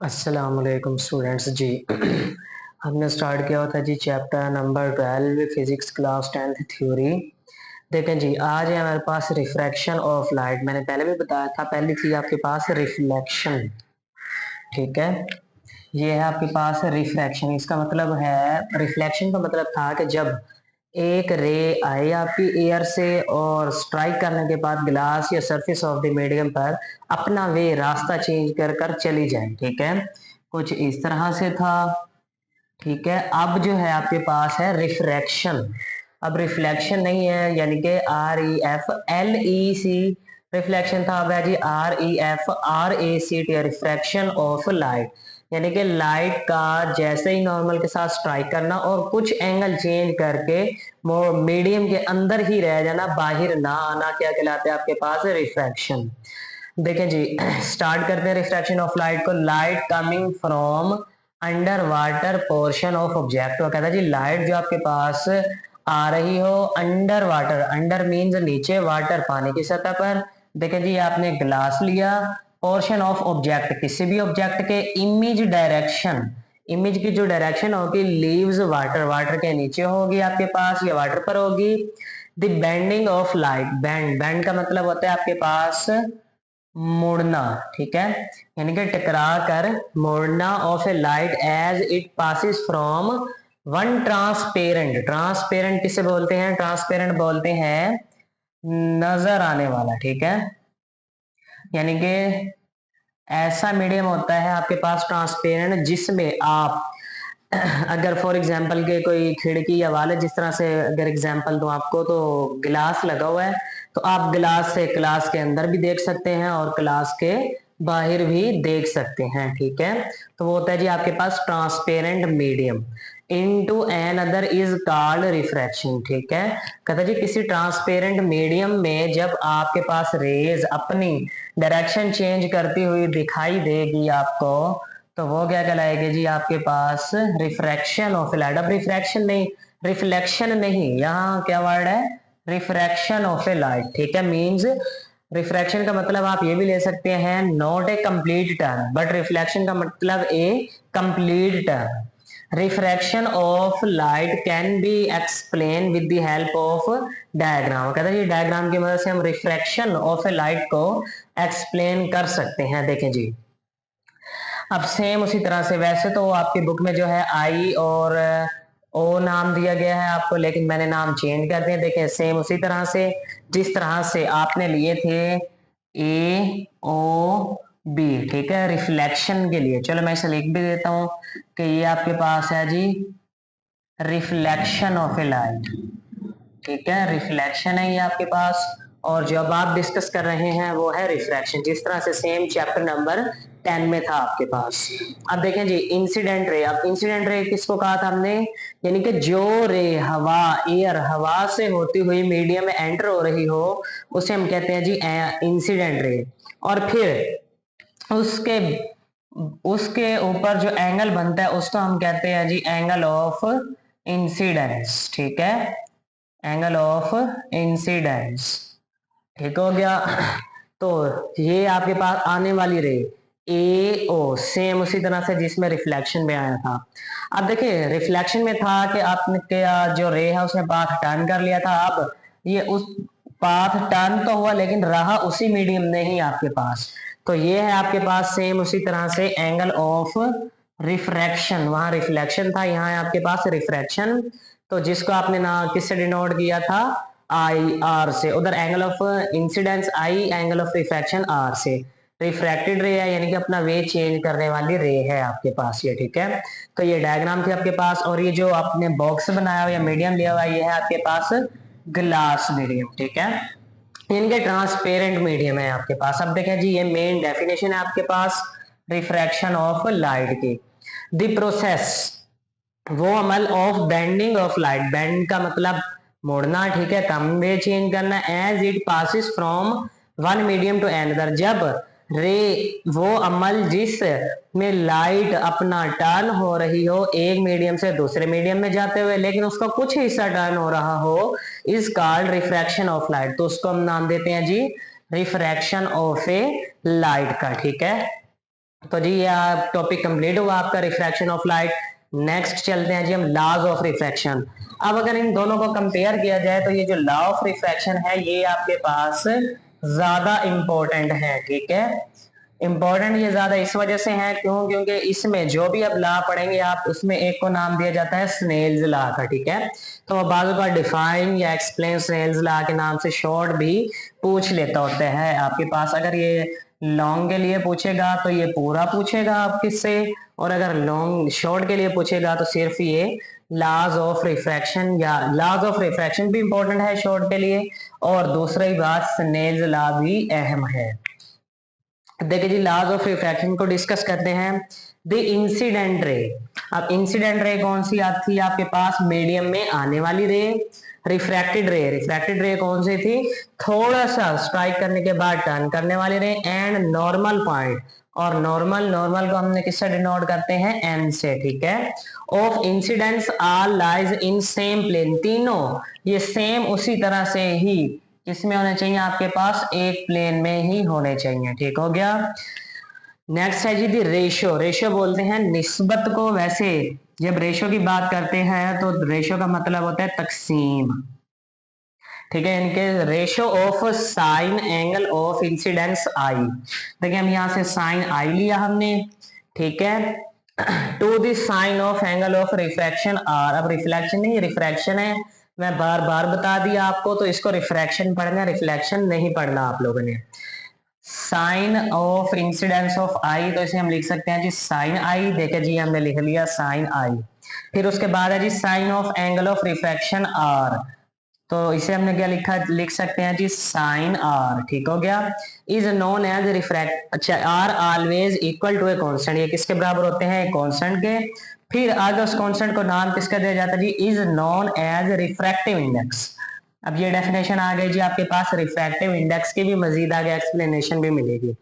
अस्सलाम वालेकुम स्टूडेंट्स जी। हमने स्टार्ट किया हुआ था जी chapter number 12 physics class 10th theory. देखें जी, आज है हमारे पास रिफ्रैक्शन ऑफ लाइट। मैंने पहले भी बताया था, पहली थी आपके पास रिफ्लेक्शन। ठीक है, ये है आपके पास रिफ्रैक्शन। इसका मतलब है, रिफ्लेक्शन का मतलब था कि जब एक रे आए आपकी एयर से और स्ट्राइक करने के बाद ग्लास या सरफेस ऑफ द मीडियम पर अपना वे रास्ता चेंज कर कर चली जाए। ठीक है, कुछ इस तरह से था। ठीक है, अब जो है आपके पास है रिफ्रैक्शन। अब रिफ्लेक्शन नहीं है, यानी कि REFLEC रिफ्लेक्शन था। अब है जी REFRACT रिफ्रैक्शन ऑफ लाइट, यानी कि लाइट का जैसे ही नॉर्मल के साथ स्ट्राइक करना और कुछ एंगल चेंज करके वो मीडियम के अंदर ही रह जाना, बाहर ना आना, क्या कहलाता है आपके पास रिफ्रैक्शन। देखें जी, स्टार्ट करते हैं रिफ्रैक्शन ऑफ लाइट को। Light coming from under water portion of object. वो कहता है जी, लाइट जो आपके पास आ रही हो अंडर वाटर, अंडर मीन्स नीचे, वाटर पानी की सतह पर। देखें जी, आपने ग्लास लिया, पोर्शन ऑफ ऑब्जेक्ट किसी भी ऑब्जेक्ट के, इमेज डायरेक्शन, इमेज की जो डायरेक्शन होगी लीव्स वाटर, वाटर के नीचे होगी आपके पास या वाटर पर होगी। The bending of light, bend, bend का मतलब होता है आपके पास मुड़ना। ठीक है, यानी कि टकरा कर मुड़ना of a light as it passes from one transparent. Transparent किसे बोलते हैं? ट्रांसपेरेंट बोलते हैं नजर आने वाला। ठीक है, यानी कि ऐसा मीडियम होता है आपके पास ट्रांसपेरेंट जिसमें आप अगर फॉर एग्जांपल के कोई खिड़की या वाल है, जिस तरह से अगर एग्जांपल दूं आपको, तो ग्लास लगा हुआ है, तो आप ग्लास से क्लास के अंदर भी देख सकते हैं और क्लास के बाहर भी देख सकते हैं। ठीक है, तो वो होता है जी आपके पास transparent medium. Into another is called refraction. ठीक है, कहता जी किसी ट्रांसपेरेंट मीडियम में जब आपके पास रेज अपनी डायरेक्शन चेंज करती हुई दिखाई देगी आपको, तो वो क्या कहलाएगी जी आपके पास रिफ्रैक्शन ऑफ लाइट। अब रिफ्रैक्शन नहीं, रिफ्लेक्शन नहीं, यहाँ क्या वर्ड है? Refraction of a light. ठीक है, मींस रिफ्रैक्शन का मतलब आप ये भी ले सकते हैं, not a complete term, but reflection का मतलब a complete term. Refraction of light can be explain with the help of diagram. कहते हैं ये डायग्राम की मदद से हम रिफ्रैक्शन ऑफ ए लाइट को एक्सप्लेन कर सकते हैं। देखें जी, अब सेम उसी तरह से, वैसे तो आपकी बुक में जो है आई और ओ नाम दिया गया है आपको, लेकिन मैंने नाम चेंज कर दिया। देखिए सेम उसी तरह से, जिस तरह से आपने लिए थे ए ओ बी। ठीक है, रिफ्लेक्शन के लिए, चलो मैं इसे लिख भी देता हूं कि ये आपके पास है जी रिफ्लेक्शन ऑफ ए लाइट। ठीक है, रिफ्लेक्शन है ये आपके पास, और जो अब आप डिस्कस कर रहे हैं वो है रिफ्रैक्शन, जिस तरह से सेम चैप्टर नंबर 10 में था आपके पास। अब देखें जी इंसिडेंट रे। अब इंसिडेंट रे किसको कहा था हमने? यानी कि जो रे हवा, एयर, हवा से होती हुई मीडियम में एंटर हो रही हो, उसे हम कहते हैं जी इंसिडेंट रे। और फिर उसके उसके ऊपर जो एंगल बनता है उसको हम कहते हैं जी एंगल ऑफ इंसिडेंस। ठीक है, एंगल ऑफ इंसिडेंस। ठीक हो गया। तो ये आपके पास आने वाली रे ए ओ, सेम उसी तरह से जिसमें रिफ्लेक्शन में आया था। अब देखिए रिफ्लेक्शन में था कि आपने क्या जो रे है उसने पाथ टर्न कर लिया था। अब ये उस पाथ टर्न तो हुआ, लेकिन रहा उसी मीडियम में ही आपके पास। तो ये है आपके पास सेम उसी तरह से एंगल ऑफ रिफ्रैक्शन। वहां रिफ्लेक्शन था, यहाँ है आपके पास रिफ्रैक्शन। तो जिसको आपने ना किससे डिनोट किया था? आई आर से। उधर angle of incidence I, angle of refraction R से। रिफ्रैक्टेड रे है, यानी कि अपना वे चेंज करने वाली रे है आपके पास ये। ठीक है, तो ये डायग्राम थी आपके पास, और ये जो आपने बॉक्स बनाया हुआ या मीडियम लिया हुआ ये है आपके पास ग्लास मीडियम। ठीक है, इनके ट्रांसपेरेंट मीडियम है आपके पास। अब देखें जी, ये मेन डेफिनेशन है आपके पास रिफ्रैक्शन ऑफ लाइट की। द प्रोसेस, वो अमल of bending of light, bend का मतलब मोड़ना। ठीक है, कम वे चेंज करना, as it passes from one medium to another, जब रे, वो अमल जिस में लाइट अपना टर्न हो रही हो एक मीडियम से दूसरे मीडियम में जाते हुए, लेकिन उसका कुछ हिस्सा टर्न हो रहा हो, is called refraction of light. तो उसको हम नाम देते हैं जी रिफ्रैक्शन ऑफ ए लाइट का। ठीक है, तो जी ये टॉपिक कंप्लीट हुआ आपका रिफ्रैक्शन ऑफ लाइट। नेक्स्ट चलते हैं जी हम लॉज ऑफ रिफ्रैक्शन। अब अगर इन दोनों को कंपेयर किया जाए तो ये जो लॉ ऑफ रिफ्रैक्शन है ये आपके पास ज्यादा इंपॉर्टेंट है, ठीक है। इंपॉर्टेंट ये ज्यादा इस वजह से है क्यों, क्योंकि इसमें जो भी अब लॉ पढ़ेंगे आप उसमें एक को नाम दिया जाता है स्नेल्स लॉ का, ठीक है। तो बाजू का डिफाइन या एक्सप्लेन स्नेल्स लॉ के नाम से शॉर्ट भी पूछ लेता होता है आपके पास। अगर ये लॉन्ग के लिए पूछेगा तो ये पूरा पूछेगा आप किससे, और अगर लॉन्ग शॉर्ट के लिए पूछेगा तो सिर्फ ये लॉज ऑफ रिफ्रैक्शन, या लॉज ऑफ रिफ्रैक्शन भी इंपॉर्टेंट है शॉर्ट के लिए, और दूसरी बात स्नेल्स लॉ भी अहम है। देखिए जी लॉज ऑफ रिफ्रैक्शन को डिस्कस करते हैं। द इंसिडेंट रे, अब इंसिडेंट रे कौन सी आती है आपके पास, मीडियम में आने वाली रे। रिफ्रैक्टेड रे, रिफ्रैक्टेड रे कौन सी थी, थोड़ा सा स्ट्राइक करने के बाद टर्न करने वाली रे। एंड नॉर्मल पॉइंट, और नॉर्मल, नॉर्मल को हमने किससे डिनोट करते हैं, एन से, ठीक है। Of incidents R lies in same plane, तीनों ये सेम उसी तरह से ही किसमें होने चाहिए आपके पास, एक प्लेन में ही होने चाहिए, ठीक हो गया। नेक्स्ट है जी दी रेशियो, रेशियो बोलते हैं निस्बत को। वैसे जब रेशियो की बात करते हैं तो रेशियो का मतलब होता है तकसीम, ठीक है। इनके ratio of sine angle of incidence I, देखिए हम यहाँ से साइन आई लिया हमने, ठीक है, to the sine of angle of refraction R. अब रिफ्लेक्शन नहीं रिफ्रैक्शन है, मैं बार बार बता दिया आपको, तो इसको रिफ्रैक्शन पढ़ना, रिफ्लेक्शन नहीं पढ़ना आप लोगों ने। साइन ऑफ इंसिडेंस ऑफ आई, तो इसे हम लिख सकते हैं जी साइन आई, देखिए जी हमने लिख लिया साइन आई। फिर उसके बाद है जी sine of angle of refraction R, तो इसे हमने क्या लिखा, लिख सकते हैं जी साइन आर, ठीक हो गया। इज नोन एज रिफ्रैक्ट, अच्छा R always equal to a constant, ये किसके बराबर होते हैं, कांस्टेंट के। फिर आगे उस कांस्टेंट को नाम किसका दिया जाता है जी, is known as refractive index. अब ये डेफिनेशन आ गई जी आपके पास, रिफ्रैक्टिव इंडेक्स की भी मजीद आगे एक्सप्लेनेशन भी मिलेगी।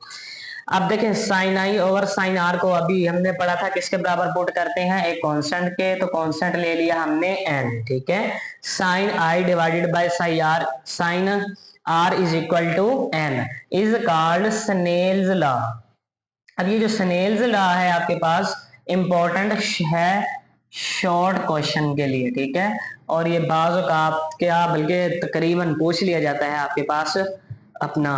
अब देखें साइन आई ओवर साइन आर को अभी हमने पढ़ा था किसके बराबर पुट करते हैं, एक कांस्टेंट के, तो कांस्टेंट ले लिया हमने एन, ठीक है। Sine I divided by sine are is equal to N, is called Snell's law. अब ये जो स्नेल्स लॉ है आपके पास इंपॉर्टेंट है शॉर्ट क्वेश्चन के लिए, ठीक है। और ये बाज़ का क्या बल्कि तकरीबन पूछ लिया जाता है आपके पास अपना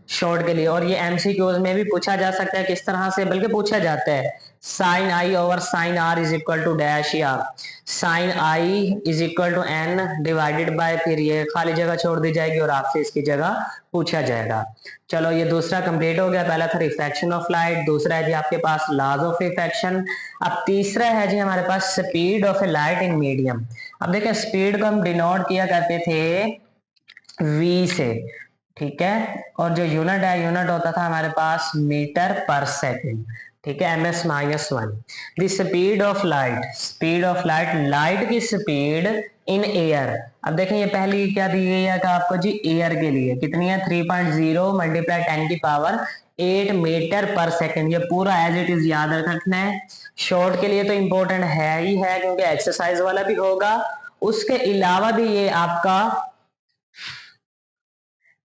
शॉर्ट के लिए, और ये एमसीक्यूज में भी पूछा जा सकता है किस तरह से, बल्कि पूछा जाता है sine I over sine are is equal to dash, या sine i is equal to n divided by, फिर ये खाली जगह छोड़ दी जाएगी और आपसे इसकी जगह पूछा जाएगा। चलो ये दूसरा कंप्लीट हो गया, पहला था रिफ्रैक्शन ऑफ लाइट, दूसरा है जी आपके पास लॉज ऑफ रिफ्रैक्शन। अब तीसरा है जी हमारे पास speed of a light in medium. अब देखिए स्पीड को हम डिनोट किया करते थे v से, ठीक है, और जो यूनिट है यूनिट होता था हमारे पास मीटर पर सेकेंड, ठीक है, ms minus one. The speed of light, speed of light, light की स्पीड इन एयर। अब देखें ये पहली क्या दी गई है आपको जी, एयर के लिए कितनी है, 3.0 मल्टीप्लाई 10 की पावर 8 मीटर पर सेकेंड। ये पूरा एज इट इज याद रखना है। शॉर्ट के लिए तो इंपॉर्टेंट है ही है क्योंकि एक्सरसाइज वाला भी होगा, उसके अलावा भी ये आपका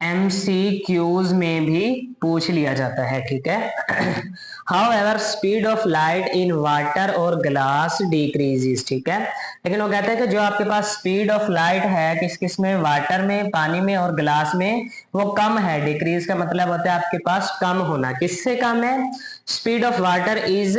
MCQs में भी पूछ लिया जाता है, ठीक है। However, speed of light in water और ग्लास डिक्रीजेस, ठीक है, लेकिन वो कहते हैं कि जो आपके पास स्पीड ऑफ लाइट है किस किस में, वाटर में, पानी में और ग्लास में, वो कम है। डिक्रीज का मतलब होता है आपके पास कम होना, किससे कम है, speed of water is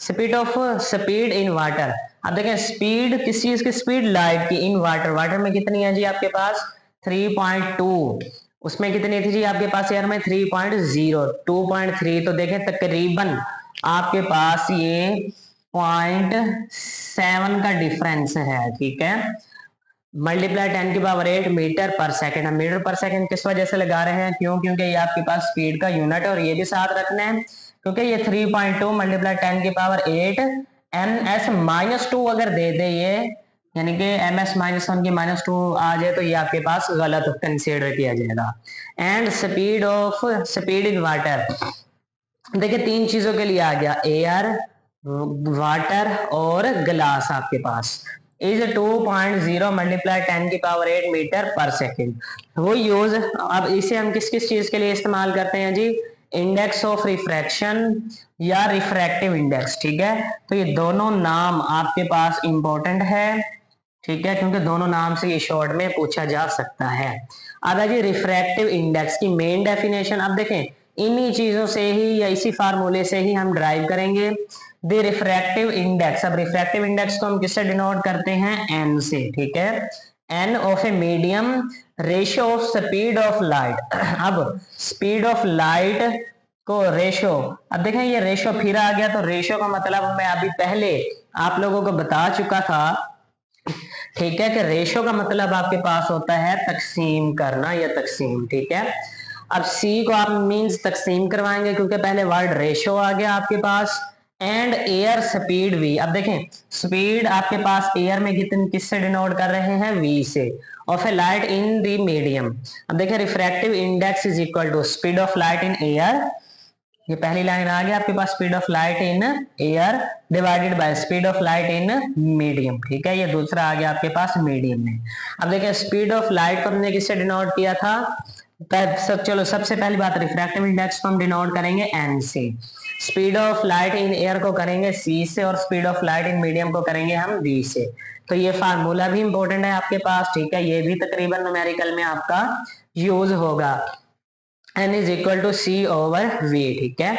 speed in water. अब देखें स्पीड किस चीज की, स्पीड लाइट की इन वाटर, वाटर में कितनी है जी आपके पास 3.2, उसमें कितनी थी जी आपके पास एयर में 3.0, 2.3, तो देखें तकरीबन आपके पास ये 0.7 का डिफरेंस है, ठीक है। मल्टीप्लाई 10 की पावर 8 मीटर पर सेकंड। हम मीटर पर सेकंड किस वजह से लगा रहे हैं, क्यों, क्योंकि ये आपके पास स्पीड का यूनिट है, और ये भी साथ रखना है क्योंकि ये 3.2 मल्टीप्लाई 10 की पावर 8 ms माइनस टू अगर दे दे ये, यानी कि ms माइनस वन की माइनस टू आ जाए तो ये आपके पास गलत कंसीडर किया जाएगा। एंड स्पीड इन वाटर, देखिए तीन चीजों के लिए आ गया, एयर, वाटर और ग्लास आपके पास, इज 2.0 मल्टीप्लाई 10 की पावर 8 मीटर पर सेकेंड। वो यूज, अब इसे हम किस किस चीज के लिए इस्तेमाल करते हैं जी, इंडेक्स ऑफ रिफ्रैक्शन या रिफ्रैक्टिव इंडेक्स, ठीक है। तो ये दोनों नाम आपके पास इंपॉर्टेंट है, ठीक है, क्योंकि दोनों नाम से ये शॉर्ट में पूछा जा सकता है। अब है जी रिफ्रैक्टिव इंडेक्स की मेन डेफिनेशन। अब देखें इन्हीं चीजों से ही या इसी फार्मूले से ही हम ड्राइव करेंगे द रिफ्रैक्टिव इंडेक्स। अब रिफ्रैक्टिव इंडेक्स को हम किससे डिनोट करते हैं, एन से, ठीक है। N of a medium, ratio of speed of light. अब स्पीड ऑफ लाइट को रेशो, अब देखें ये रेशो फिर आ गया, तो रेशो का मतलब मैं अभी पहले आप लोगों को बता चुका था, ठीक है, कि रेशो का मतलब आपके पास होता है तकसीम करना या तकसीम, ठीक है। अब सी को आप मींस तकसीम करवाएंगे क्योंकि पहले वर्ड रेशो आ गया आपके पास, एंड एयर स्पीड वी। अब देखें स्पीड आपके पास एयर में कितने किससे डिनोट कर रहे हैं, वी से, of a light in the medium. अब देखें refractive index is equal to speed of light in air, ये पहली लाइन आ गई आपके पास, speed of light in air divided by speed of light in medium, ठीक है। ये दूसरा आ गया आपके पास मीडियम में। अब देखिए स्पीड ऑफ लाइट को हमने किससे डिनोट किया था, चलो सबसे पहली बात रिफ्रैक्टिव इंडेक्स को हम डिनोट करेंगे एन से, speed of light in air को करेंगे सी से, और speed of light in medium को करेंगे हम वी से। तो ये फार्मूला भी इंपॉर्टेंट है आपके पास, ठीक है, ये भी तकरीबन न्यूमेरिकल में आपका यूज होगा। n is equal to c over v, ठीक है।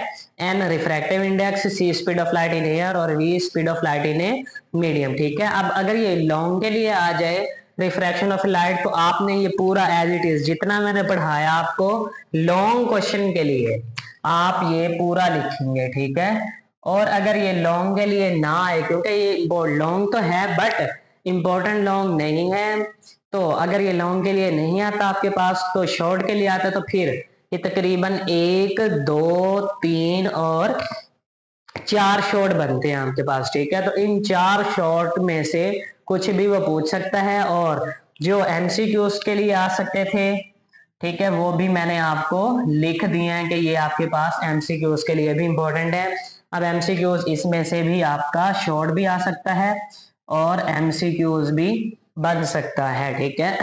n refractive index, c speed of light in air और v speed of light in a medium, ठीक है। अब अगर ये लॉन्ग के लिए आ जाए रिफ्रैक्शन ऑफ लाइट, तो आपने ये पूरा एज इट इज जितना मैंने पढ़ाया आपको लॉन्ग क्वेश्चन के लिए आप ये पूरा लिखेंगे, ठीक है। और अगर ये लॉन्ग के लिए ना आए, क्योंकि ये लॉन्ग तो है बट इंपॉर्टेंट लॉन्ग नहीं है, तो अगर ये लॉन्ग के लिए नहीं आता आपके पास तो शॉर्ट के लिए आता, तो फिर ये तकरीबन 1 2 3 और 4 शॉर्ट बनते हैं आपके पास, ठीक है। तो इन 4 शॉर्ट में से कुछ भी वो पूछ सकता है, और जो एमसीक्यूज के लिए आ सकते थे, ठीक है, वो भी मैंने आपको लिख दिए हैं कि ये आपके पास एमसीक्यूज के लिए भी इंपॉर्टेंट है। अब एमसीक्यूज इसमें से भी आपका शॉर्ट भी आ सकता है और एमसीक्यूज भी बन सकता है, ठीक है।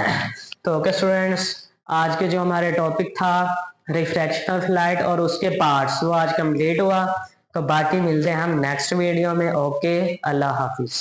तो ओके स्टूडेंट्स, आज के जो हमारे टॉपिक था रिफ्रैक्शन ऑफ लाइट और उसके पार्ट्स, वो आज कंप्लीट हुआ। तो बाकी मिलते हैं हम नेक्स्ट वीडियो में। ओके, अल्लाह हाफिज।